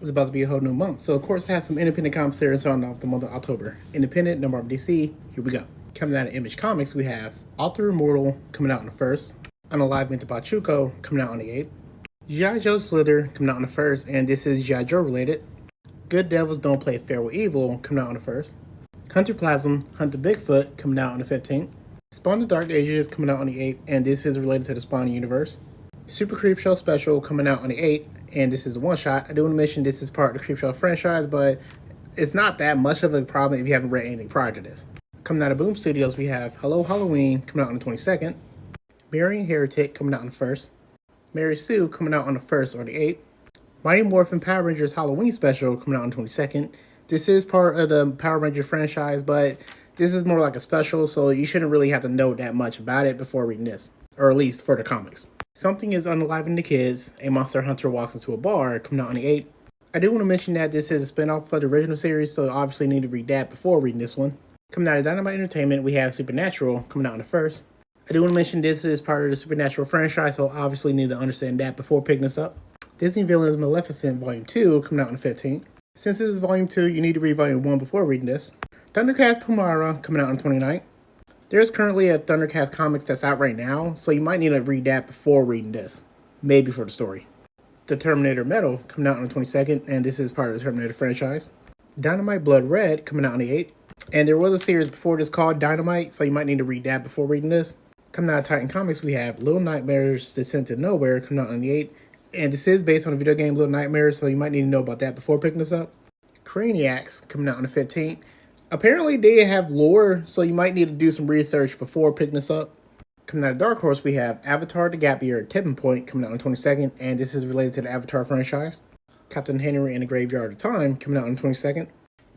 It's about to be a whole new month. So, of course, it has some independent comic series starting off the month of October. Independent, number of DC, here we go. Coming out of Image Comics, we have Author Immortal coming out on the 1st. Unalivement to Pachuco coming out on the 8th. G.I. Joe Slither coming out on the 1st, and this is G.I. Joe related. Good Devils Don't Play Fair with Evil coming out on the 1st. Hunter Plasm, Hunter Bigfoot coming out on the 15th. Spawn the Dark Ages coming out on the 8th, and this is related to the Spawn universe. Super Creepshow Special coming out on the 8th, and this is a one-shot. I do want to mention this is part of the Creepshow franchise, but it's not that much of a problem if you haven't read anything prior to this. Coming out of Boom Studios, we have Hello Halloween coming out on the 22nd. Marion Heretic coming out on the 1st. Mary Sue coming out on the 1st or the 8th. Mighty Morphin Power Rangers Halloween Special coming out on the 22nd. This is part of the Power Ranger franchise, but this is more like a special, so you shouldn't really have to know that much about it before reading this, or at least for the comics. Something is Unaliving the Kids. A Monster Hunter Walks into a Bar coming out on the 8th. I do want to mention that this is a spinoff of the original series, so obviously need to read that before reading this one. Coming out of Dynamite Entertainment, we have Supernatural coming out on the 1st. I do want to mention this is part of the Supernatural franchise, so obviously need to understand that before picking this up. Disney Villains Maleficent Volume 2 coming out on the 15th. Since this is Volume 2, you need to read Volume 1 before reading this. Thundercats Pumara coming out on the 29th. There's currently a Thundercats comics that's out right now, so you might need to read that before reading this. Maybe for the story. The Terminator Metal coming out on the 22nd, and this is part of the Terminator franchise. Dynamite Blood Red coming out on the 8th. And there was a series before this called Dynamite, so you might need to read that before reading this. Coming out of Titan Comics, we have Little Nightmares Descent to Nowhere coming out on the 8th. And this is based on the video game Little Nightmares, so you might need to know about that before picking this up. Craniacs coming out on the 15th. Apparently they have lore, so you might need to do some research before picking this up. Coming out of Dark Horse, we have Avatar The Gap Year Tipping Point coming out on the 22nd, and this is related to the Avatar franchise. Captain Henry and the Graveyard of Time coming out on the 22nd.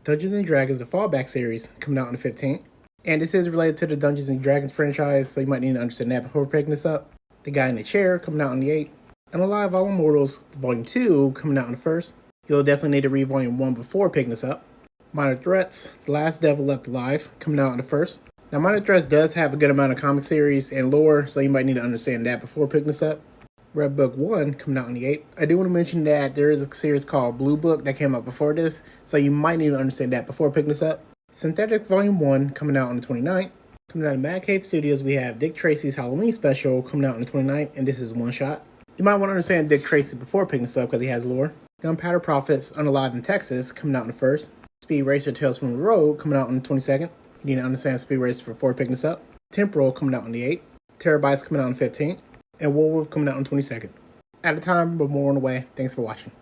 Dungeons & Dragons The Fallback series coming out on the 15th. And this is related to the Dungeons & Dragons franchise, so you might need to understand that before picking this up. The Guy in the Chair coming out on the 8th. Unalive All Immortals Volume 2 coming out on the 1st. You'll definitely need to read Volume 1 before picking this up. Minor Threats, The Last Devil Left Alive, coming out on the 1st. Now, Minor Threats does have a good amount of comic series and lore, so you might need to understand that before picking this up. Red Book 1, coming out on the 8th. I do want to mention that there is a series called Blue Book that came out before this, so you might need to understand that before picking this up. Synthetic Volume 1, coming out on the 29th. Coming out of Mad Cave Studios, we have Dick Tracy's Halloween Special, coming out on the 29th, and this is one shot. You might want to understand Dick Tracy before picking this up because he has lore. Gunpowder Profits Unalive in Texas, coming out on the 1st. Speed Racer Tales from the Road coming out on the 22nd. You need to understand Speed Racer before picking this up. Temporal coming out on the 8th. Terabytes coming out on the 15th. And Wolf coming out on the 22nd. At a time, but more on the way. Thanks for watching.